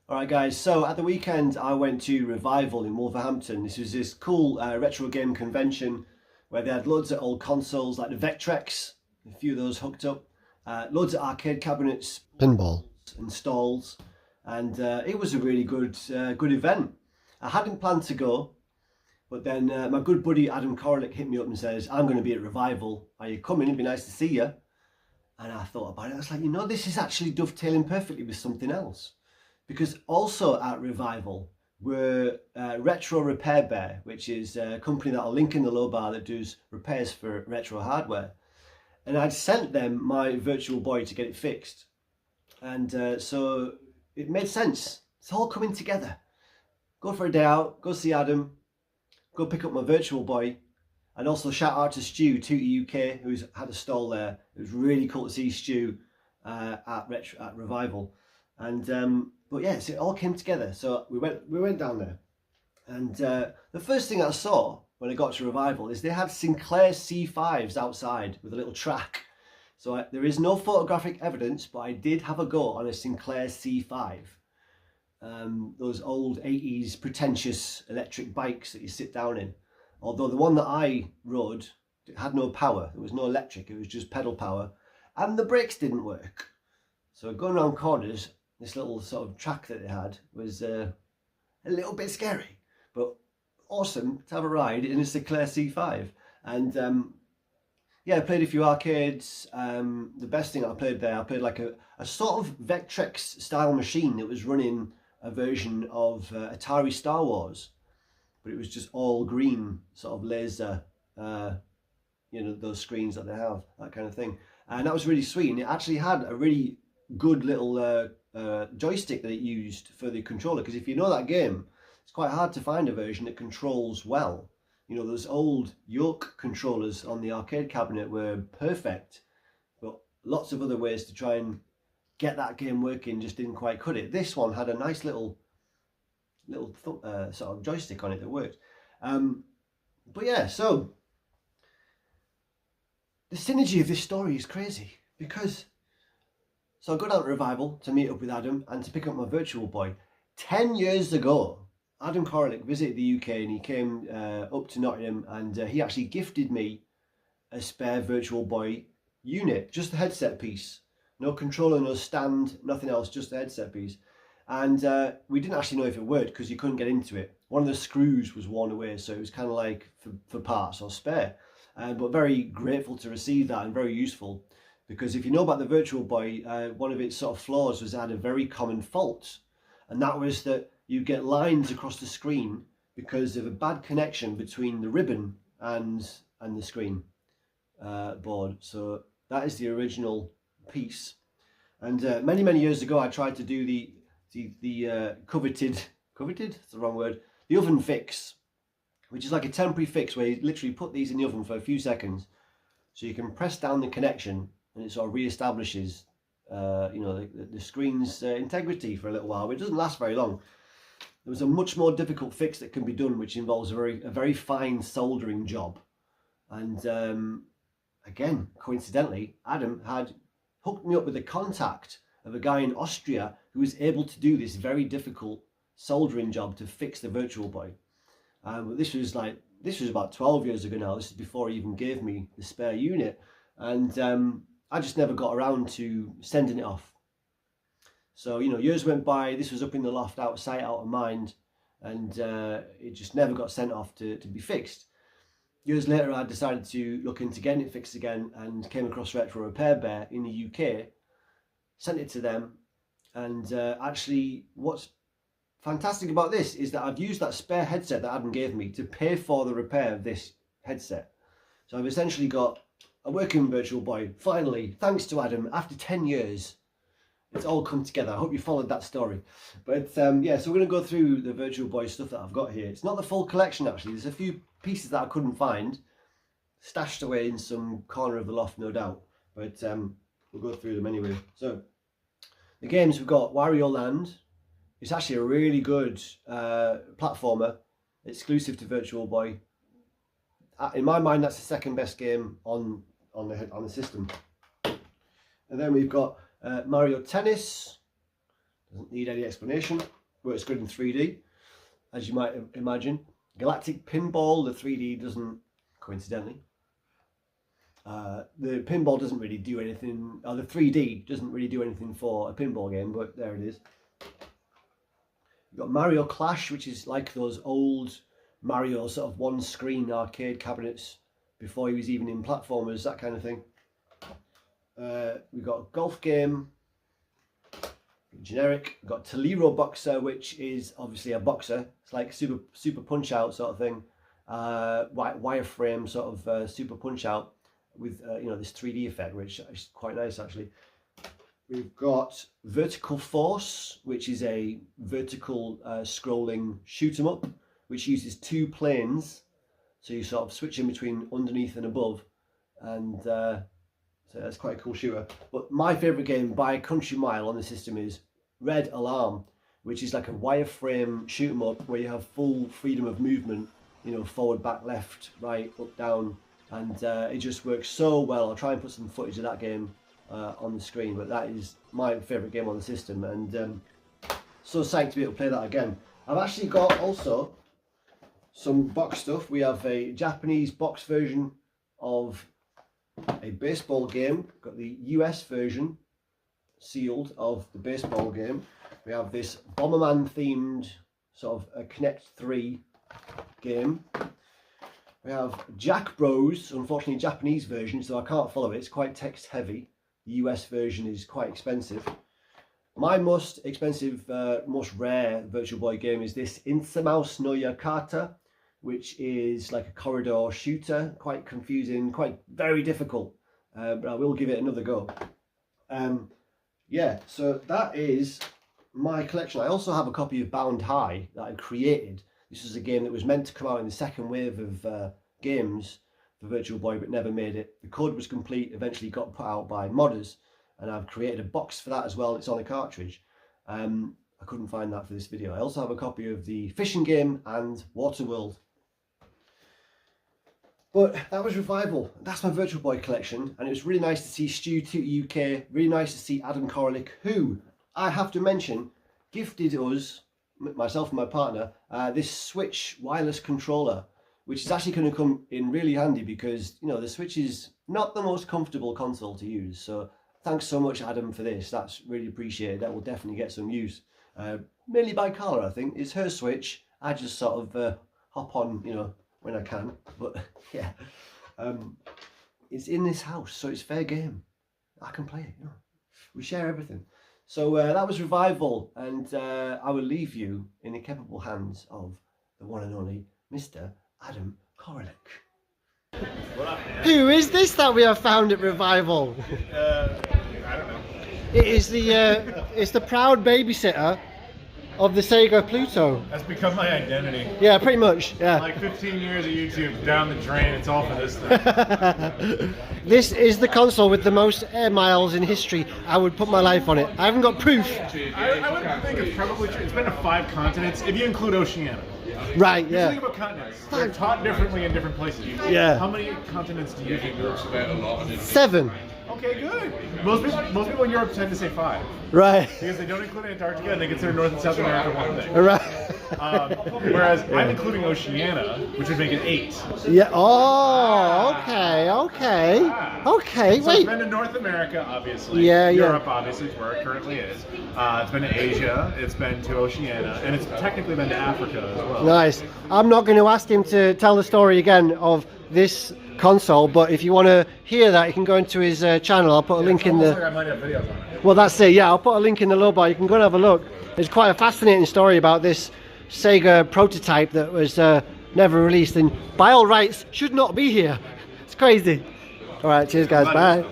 Alright guys, so at the weekend I went to Revival in Wolverhampton. This was this cool retro game convention where they had loads of old consoles like the Vectrex, a few of those hooked up, loads of arcade cabinets, pinball and stalls, and it was a really good event. I hadn't planned to go, but then my good buddy Adam Koralik hit me up and says, I'm going to be at Revival, are you coming? It'd be nice to see you. And I thought about it, I was like, this is actually dovetailing perfectly with something else. Because also at Revival were Retro Repair Bear, which is a company that I'll link in the low bar that does repairs for retro hardware. And I'd sent them my Virtual Boy to get it fixed. And so it made sense. It's all coming together. Go for a day out, go see Adam, go pick up my Virtual Boy. And also shout out to Stu, Tootie UK, who's had a stall there. It was really cool to see Stu at Revival. And but yes, it all came together. So we went down there, and the first thing I saw when I got to Revival is they had Sinclair C5s outside with a little track. So there is no photographic evidence, but I did have a go on a Sinclair C5. Those old 80s pretentious electric bikes that you sit down in. Although the one that I rode had no power, there was no electric, it was just pedal power, and the brakes didn't work. So going around corners, this little sort of track that they had was a little bit scary, but awesome to have a ride in a Sinclair C5. And yeah, I played a few arcades. The best thing I played there, I played like a sort of Vectrex style machine that was running a version of Atari Star Wars, but it was just all green, sort of laser, those screens that they have, that kind of thing. And that was really sweet, and it actually had a really good little joystick that it used for the controller, because if you know that game, it's quite hard to find a version that controls well. Those old yoke controllers on the arcade cabinet were perfect, but lots of other ways to try and get that game working just didn't quite cut it. This one had a nice little sort of joystick on it that worked. But yeah, so the synergy of this story is crazy, because so I go down to Revival to meet up with Adam and to pick up my Virtual Boy. 10 years ago, Adam Koralik visited the UK and he came up to Nottingham, and he actually gifted me a spare Virtual Boy unit, just the headset piece. No controller, no stand, nothing else, just the headset piece. And we didn't actually know if it worked because you couldn't get into it. One of the screws was worn away, so it was kind of like for parts or spare. But very grateful to receive that and very useful. Because if you know about the Virtual Boy, one of its sort of flaws was it had a very common fault, and that was that you get lines across the screen because of a bad connection between the ribbon and the screen board. So that is the original piece. And many years ago, I tried to do the coveted, it's the wrong word, the oven fix, which is like a temporary fix where you literally put these in the oven for a few seconds, so you can press down the connection and it sort of re-establishes the screen's integrity for a little while, but it doesn't last very long. There was a much more difficult fix that can be done, which involves a very fine soldering job. And again, coincidentally, Adam had hooked me up with a contact of a guy in Austria who was able to do this very difficult soldering job to fix the Virtual Boy. This was about 12 years ago now. This is before he even gave me the spare unit, and I just never got around to sending it off. So years went by. This was up in the loft, out of sight, out of mind, and it just never got sent off to be fixed. Years later, I decided to look into getting it fixed again, and came across Retro Repair Bear in the UK. Sent it to them, and actually what's fantastic about this is that I've used that spare headset that Adam gave me to pay for the repair of this headset. So I've essentially got a working Virtual Boy, finally, thanks to Adam, after 10 years. It's all come together. I hope you followed that story. But yeah, so we're going to go through the Virtual Boy stuff that I've got here. It's not the full collection, actually. There's a few pieces that I couldn't find, stashed away in some corner of the loft, no doubt. But we'll go through them anyway. So the games, we've got Wario Land. It's actually a really good platformer, exclusive to Virtual Boy. In my mind, that's the second best game on the system. And then we've got Mario Tennis. Doesn't need any explanation. Works good in 3D, as you might imagine. Galactic Pinball, the 3D doesn't, coincidentally. The pinball doesn't really do anything, or the 3D doesn't really do anything for a pinball game, but there it is. You've got Mario Clash, which is like those old Mario sort of one-screen arcade cabinets before he was even in platformers, that kind of thing. We've got a golf game, generic. We've got Tolero Boxer, which is obviously a boxer. It's like super punch out sort of thing, wireframe sort of super punch out with you know, this 3D effect, which is quite nice actually. We've got Vertical Force, which is a vertical scrolling shoot 'em up, which uses two planes, so you sort of switch in between underneath and above, and so that's quite a cool shooter. But my favourite game by a country mile on the system is Red Alarm, which is like a wireframe shoot 'em up where you have full freedom of movement, you know, forward, back, left, right, up, down, and it just works so well. I'll try and put some footage of that game on the screen, but that is my favourite game on the system, and so psyched to be able to play that again. I've actually got also some box stuff. We have a Japanese box version of a baseball game. Got the US version sealed of the baseball game. We have this Bomberman themed sort of a Connect 3 game. We have Jack Bros, unfortunately Japanese version, so I can't follow it. It's quite text heavy. The US version is quite expensive. My most expensive, most rare Virtual Boy game is this Insamouse no Yakata, which is like a corridor shooter, quite confusing, very difficult, but I will give it another go. Yeah, so that is my collection. I also have a copy of Bound High that I created. This was a game that was meant to come out in the second wave of games for Virtual Boy, but never made it. The code was complete, eventually got put out by modders, and I've created a box for that as well. It's on a cartridge. I couldn't find that for this video. I also have a copy of the fishing game and Waterworld. But that was Revival. That's my Virtual Boy collection, and it was really nice to see Stu UK, really nice to see Adam Koralik, who, I have to mention, gifted us, myself and my partner, this Switch wireless controller, which is actually going to come in really handy because, you know, the Switch is not the most comfortable console to use. So thanks so much, Adam, for this. That's really appreciated. That will definitely get some use. Mainly by Carla, I think. It's her Switch. I just sort of hop on, you know, when I can. But yeah, it's in this house, so it's fair game. I can play it, you know. We share everything. So that was Revival, and I will leave you in the capable hands of the one and only Mr. Adam Koralik. Who is this that we have found at Revival? I don't know. It is it's the proud babysitter of the Sega Pluto. That's become my identity. Yeah, pretty much. Yeah. Like 15 years of YouTube down the drain. It's all for this thing. This is the console with the most air miles in history. I would put my life on it. I haven't got proof. I would think it's probably true. It's been to 5 continents, if you include Oceania. Right, yeah. Think about continents. They're taught differently in different places. Yeah. How many continents do you think there are? 7. Okay, good. Most people in Europe tend to say 5. Right. Because they don't include Antarctica and they consider North and South America one thing. Right. Whereas I'm including Oceania, which would make it 8. Yeah. Oh, okay, okay. Okay, So wait. it's been to North America, obviously. Yeah, Europe, obviously, is where it currently is. It's been to Asia, it's been to Oceania, and it's technically been to Africa as well. Nice. I'm not going to ask him to tell the story again of this console, but if you want to hear that, you can go into his channel. I'll put a link in the... Like I might have videos on it. Well, that's it. Yeah, I'll put a link in the low bar. You can go and have a look. It's quite a fascinating story about this Sega prototype that was never released and by all rights should not be here. It's crazy. All right, cheers guys. Bye.